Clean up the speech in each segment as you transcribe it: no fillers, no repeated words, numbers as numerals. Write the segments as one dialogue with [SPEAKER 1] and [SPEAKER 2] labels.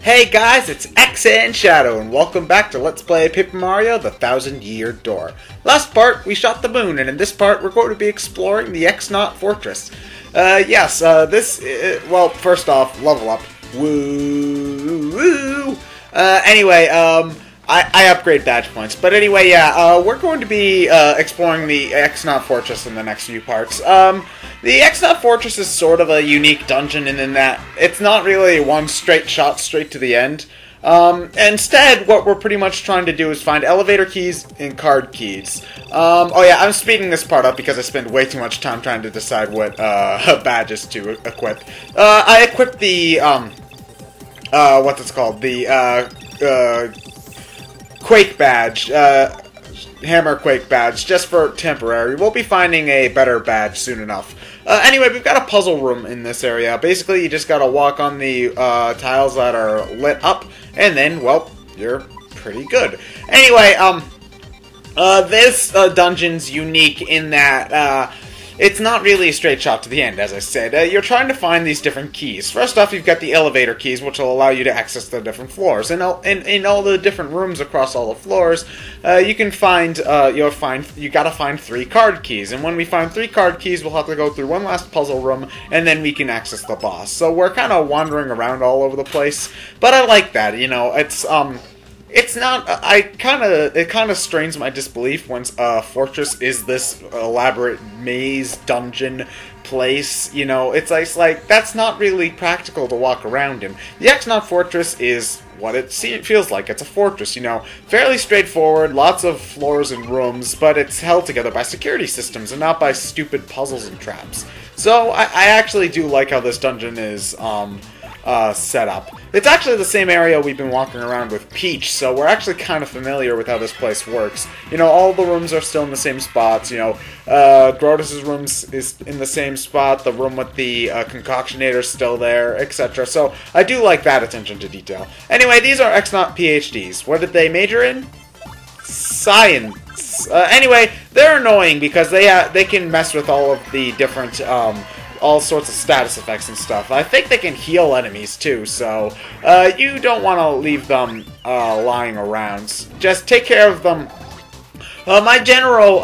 [SPEAKER 1] Hey guys, it's x-nauts and welcome back to Let's Play Paper Mario The Thousand-Year Door. Last part, we shot the moon, and in this part, we're going to be exploring the X-Naut Fortress. Well, first off, level up. Woo! Woo! I upgrade badge points. But anyway, we're going to be exploring the X-Naut Fortress in the next few parts. The X-Naut Fortress is sort of a unique dungeon in that it's not really one straight shot straight to the end. Instead, what we're pretty much trying to do is find elevator keys and card keys. I'm speeding this part up because I spend way too much time trying to decide what badges to equip. I equipped the, what's it called? The, Quake badge, Hammer Quake badge, just for temporary. We'll be finding a better badge soon enough. Anyway, we've got a puzzle room in this area. Basically, you just gotta walk on the tiles that are lit up, and then, well, you're pretty good. Anyway, this dungeon's unique in that it's not really a straight shot to the end, as I said. You're trying to find these different keys. First off, you've got the elevator keys, which will allow you to access the different floors. And in all the different rooms across all the floors, you can find, you gotta find 3 card keys. And when we find 3 card keys, we'll have to go through one last puzzle room, and then we can access the boss. So we're kind of wandering around all over the place. But I like that, you know, it's not. It kind of strains my disbelief when a fortress is this elaborate maze dungeon place. You know, it's like that's not really practical to walk around in. The X-Naut Fortress is what it feels like. It's a fortress, you know, fairly straightforward, lots of floors and rooms, but it's held together by security systems and not by stupid puzzles and traps. So I actually do like how this dungeon is set up. It's actually the same area we've been walking around with Peach, so we're actually kind of familiar with how this place works. You know, all the rooms are still in the same spots, you know, Grotus's room is in the same spot, the room with the concoctionator's still there, etc. So I do like that attention to detail. Anyway, these are X-Naut PhDs. What did they major in? Science. Anyway, they're annoying because they can mess with all of the different all sorts of status effects and stuff. I think they can heal enemies too, so you don't want to leave them lying around. Just take care of them. My general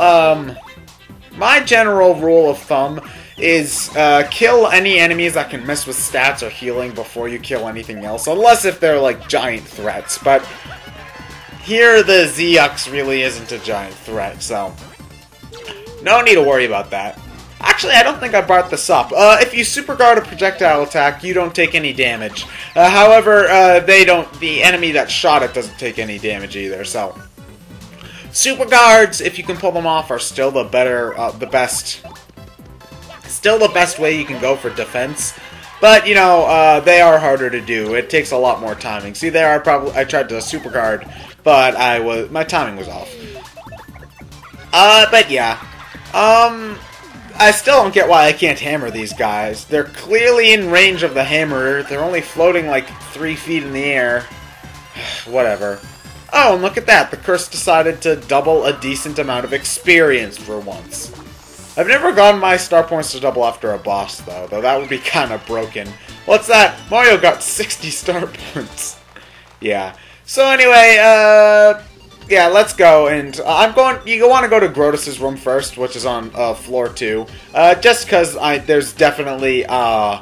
[SPEAKER 1] rule of thumb is kill any enemies that can mess with stats or healing before you kill anything else, unless if they're like giant threats. But here the Zux really isn't a giant threat, so no need to worry about that. Actually, I don't think I brought this up. If you super guard a projectile attack, you don't take any damage. However, the enemy that shot it doesn't take any damage either, so. Super guards, if you can pull them off, are still the best way you can go for defense. But, you know, they are harder to do. It takes a lot more timing. See, there I tried to super guard, but my timing was off. But yeah. I still don't get why I can't hammer these guys. They're clearly in range of the hammer. They're only floating like 3 feet in the air. Whatever. Oh, and look at that. The curse decided to double a decent amount of experience for once. I've never gotten my star points to double after a boss, though that would be kind of broken. What's that? Mario got 60 star points. Yeah. So anyway, yeah, let's go, and you want to go to Grotus's room first, which is on floor 2, just because there's definitely a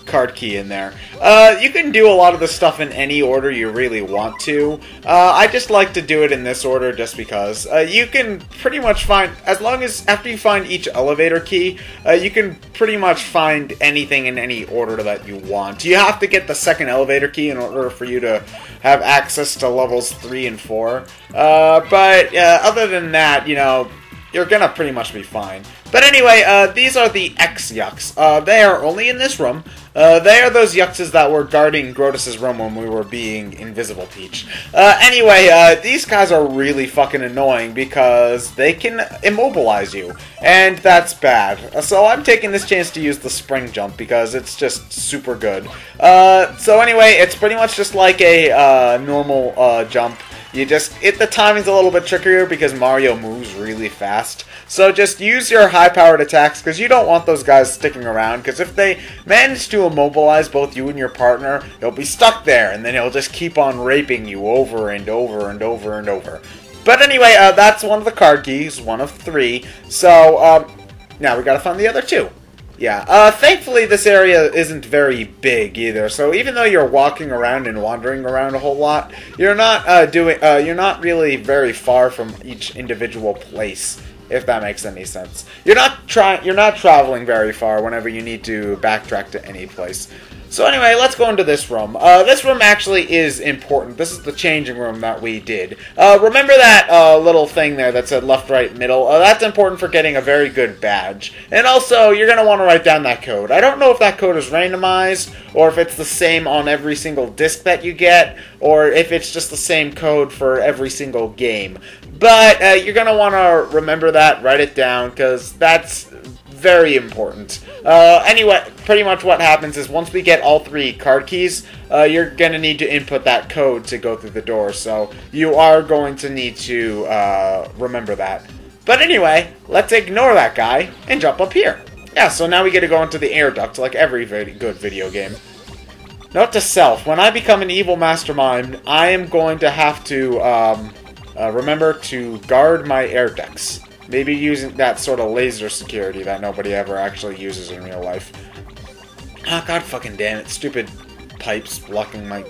[SPEAKER 1] card key in there. You can do a lot of this stuff in any order you really want to. I just like to do it in this order just because. You can pretty much find, as long as after you find each elevator key, you can pretty much find anything in any order that you want. You have to get the second elevator key in order for you to have access to levels 3 and 4. But other than that, you know, you're gonna pretty much be fine. But anyway, these are the X-Yucks. They are only in this room. They are those Yuxes that were guarding Grotus's room when we were being Invisible Peach. Anyway, these guys are really fucking annoying because they can immobilize you. And that's bad. So I'm taking this chance to use the spring jump because it's just super good. So anyway, it's pretty much just like a normal jump. The timing's a little bit trickier because Mario moves really fast. So just use your high-powered attacks because you don't want those guys sticking around. Because if they manage to immobilize both you and your partner, they'll be stuck there. And then he'll just keep on raping you over and over and over and over. But anyway, that's one of the card keys, one of 3. So now we gotta find the other 2. Yeah, thankfully this area isn't very big either, so even though you're walking around and wandering around a whole lot, you're not you're not really very far from each individual place, if that makes any sense. You're not traveling very far whenever you need to backtrack to any place. So anyway, let's go into this room. This room actually is important. This is the changing room that we did. Remember that little thing there that said left, right, middle? That's important for getting a very good badge. And also, you're going to want to write down that code. I don't know if that code is randomized, or if it's the same on every single disc that you get, or if it's just the same code for every single game. But you're going to want to remember that, write it down, because that's very important. Anyway, pretty much what happens is once we get all 3 card keys, you're going to need to input that code to go through the door. So you are going to need to remember that. But anyway, let's ignore that guy and jump up here. Yeah, so now we get to go into the air duct like every good video game. Note to self, when I become an evil mastermind, I am going to have to remember to guard my air ducts. Maybe using that sort of laser security that nobody ever actually uses in real life. Ah, god fucking damn it. Stupid pipes blocking my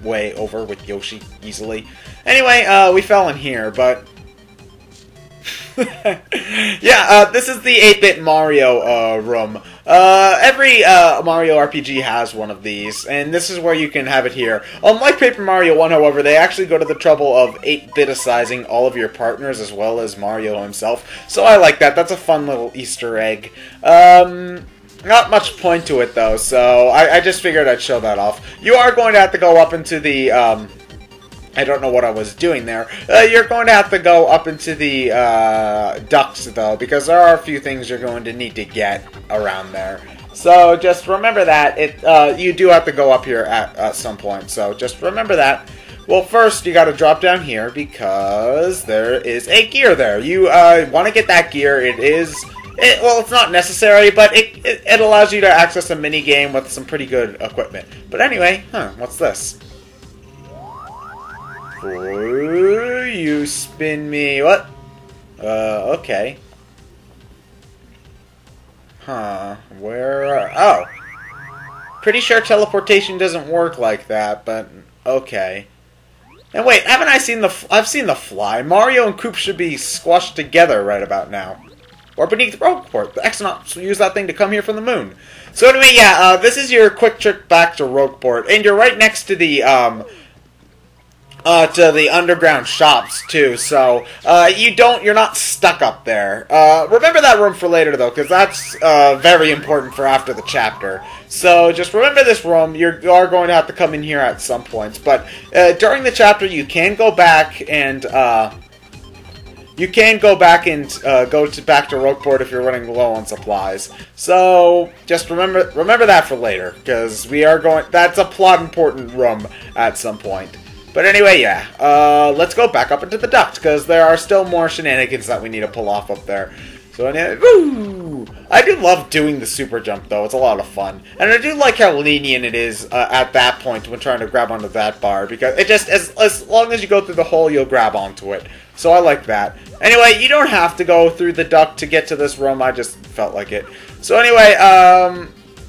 [SPEAKER 1] way over with Yoshi easily. Anyway, we fell in here, but... yeah, this is the 8-bit Mario room. Every Mario RPG has one of these, and this is where you can have it here. Unlike Paper Mario 1, however, they actually go to the trouble of 8-biticizing all of your partners as well as Mario himself. So I like that. That's a fun little Easter egg. Not much point to it, though, so I just figured I'd show that off. You are going to have to go up into the... I don't know what I was doing there. You're going to have to go up into the ducts, though, because there are a few things you're going to need to get around there. So just remember that you do have to go up here at some point. So just remember that. Well, first you got to drop down here because there is a gear there. You want to get that gear. Well, it's not necessary, but it allows you to access a mini game with some pretty good equipment. But anyway, what's this? Ooh, you spin me. What? Okay. Huh. Oh. Pretty sure teleportation doesn't work like that, but okay. And wait, haven't I seen I've seen the fly. Mario and Coop should be squashed together right about now. Or beneath the Rogueport. The x-nauts use that thing to come here from the moon. So anyway, yeah, this is your quick trip back to Rogueport. And you're right next to the underground shops too, so you're not stuck up there. Remember that room for later though, because that's very important for after the chapter. So just remember this room. You are going to have to come in here at some points, but during the chapter you can go back and go back to Rogueport if you're running low on supplies. So just remember that for later, because that's a plot important room at some point. But anyway, yeah, let's go back up into the duct, because there are still more shenanigans that we need to pull off up there. So anyway, woo! I do love doing the super jump, though. It's a lot of fun. And I do like how lenient it is at that point when trying to grab onto that bar, because it just, as long as you go through the hole, you'll grab onto it. So I like that. Anyway, you don't have to go through the duct to get to this room. I just felt like it. So anyway,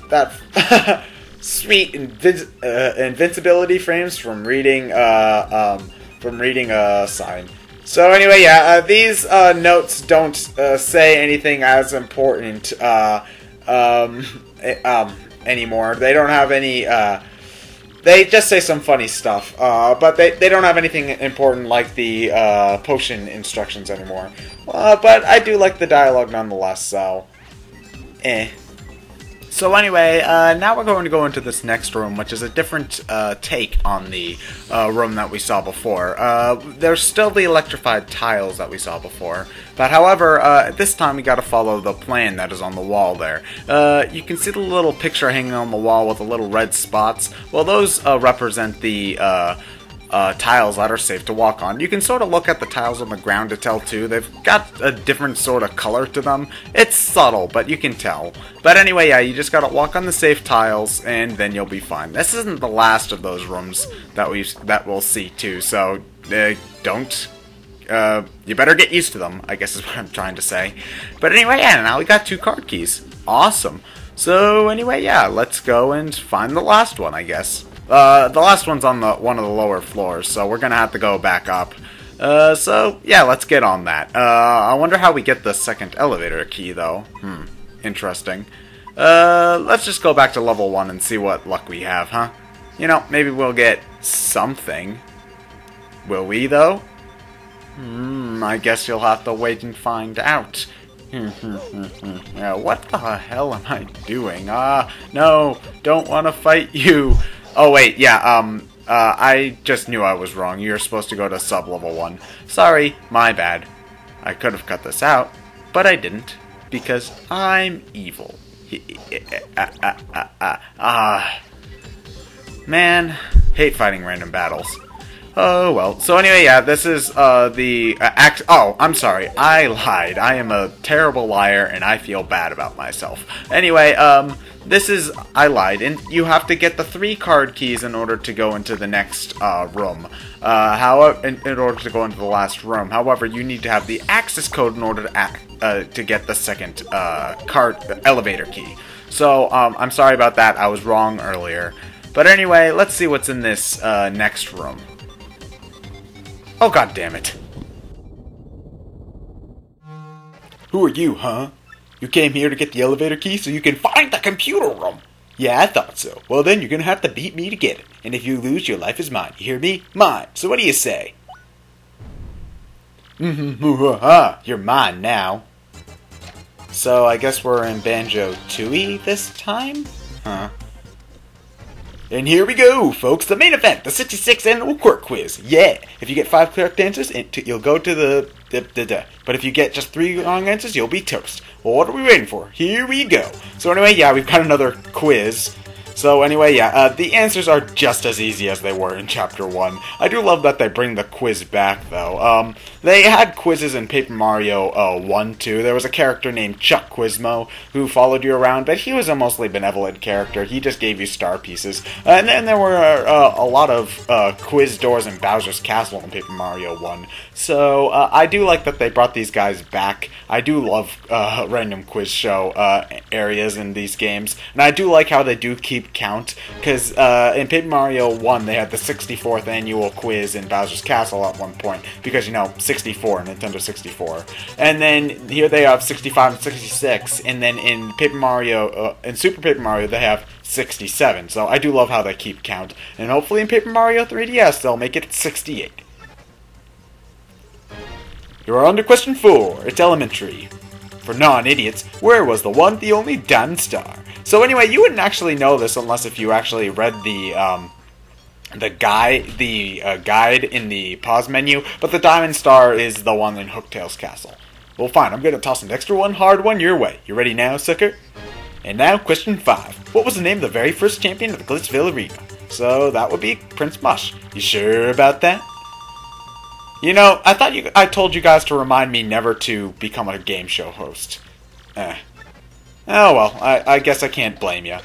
[SPEAKER 1] that... Sweet invincibility frames from reading a sign. So anyway, yeah, these notes don't say anything as important anymore. They don't have any. They just say some funny stuff, but they don't have anything important like the potion instructions anymore. But I do like the dialogue nonetheless. So, So anyway, now we're going to go into this next room, which is a different take on the room that we saw before. There's still the electrified tiles that we saw before, but however, this time we got to follow the plan that is on the wall there. You can see the little picture hanging on the wall with the little red spots. Well, those represent the tiles that are safe to walk on. You can sort of look at the tiles on the ground to tell too. They've got a different sort of color to them. It's subtle, but you can tell. But anyway, yeah, you just gotta walk on the safe tiles, and then you'll be fine. This isn't the last of those rooms that we'll see too, so don't. You better get used to them, I guess is what I'm trying to say. But anyway, yeah, now we got 2 card keys. Awesome. So anyway, yeah, let's go and find the last one, I guess. The last one's on one of the lower floors, so we're gonna have to go back up. So yeah, let's get on that. I wonder how we get the second elevator key, though. Interesting. Let's just go back to level 1 and see what luck we have, huh? You know, maybe we'll get something. Will we, though? I guess you'll have to wait and find out. Yeah, what the hell am I doing? No, don't want to fight you. Oh, wait, yeah, I just knew I was wrong. You're supposed to go to sub-level 1. Sorry, my bad. I could have cut this out, but I didn't, because I'm evil. Man, hate fighting random battles. Oh, well. So anyway, yeah, this is, oh, I'm sorry. I lied. I am a terrible liar, and I feel bad about myself. Anyway, I lied, and you have to get the 3 card keys in order to go into the next, room. However, in order to go into the last room. However, you need to have the access code in order to get the second, elevator key. So, I'm sorry about that. I was wrong earlier. But anyway, let's see what's in this, next room. Oh, god damn it. Who are you, huh? You came here to get the elevator key so you can find the computer room. Yeah, I thought so. Well, then you're gonna have to beat me to get it. And if you lose, your life is mine. You hear me? Mine. So what do you say? You're mine now. So I guess we're in Banjo-Tooie this time? Huh. And here we go, folks, the main event, the 66th Annual Quirk Quiz. Yeah, if you get 5 correct answers, you'll go to the. But if you get just 3 wrong answers, you'll be toast. Well, what are we waiting for? Here we go. So anyway, yeah, we've got another quiz. So anyway, yeah, the answers are just as easy as they were in Chapter 1. I do love that they bring the quiz back, though. They had quizzes in Paper Mario 1, too. There was a character named Chuck Quizmo who followed you around, but he was a mostly benevolent character. He just gave you star pieces. And then there were a lot of quiz doors in Bowser's Castle in Paper Mario 1. So I do like that they brought these guys back. I do love random quiz show areas in these games. And I do like how they do keep count, because in Paper Mario 1 they had the 64th annual quiz in Bowser's Castle at one point, because, you know, 64, Nintendo 64. And then here they have 65 and 66, and then in Paper Mario, in Super Paper Mario they have 67, so I do love how they keep count, and hopefully in Paper Mario 3DS they'll make it 68. You are on to question 4, it's elementary. For non-idiots, where was the one, the only Diamond Star? So anyway, you wouldn't actually know this unless if you actually read the guide in the pause menu, but the Diamond Star is the one in Hooktail's castle. Well, fine, I'm gonna toss an extra one, hard one your way. You ready now, sucker? And now, question 5. What was the name of the very first champion of the Glitzville Arena? So that would be Prince Mush. You sure about that? You know, I told you guys to remind me never to become a game show host. Oh well, I guess I can't blame you.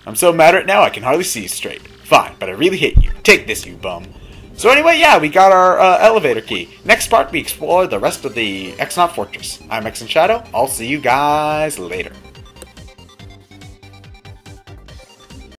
[SPEAKER 1] I'm so mad right now I can hardly see straight. Fine, but I really hate you. Take this, you bum. So anyway, yeah, we got our elevator key. Next part, we explore the rest of the X-Naut Fortress. I'm ExandShadow. I'll see you guys later.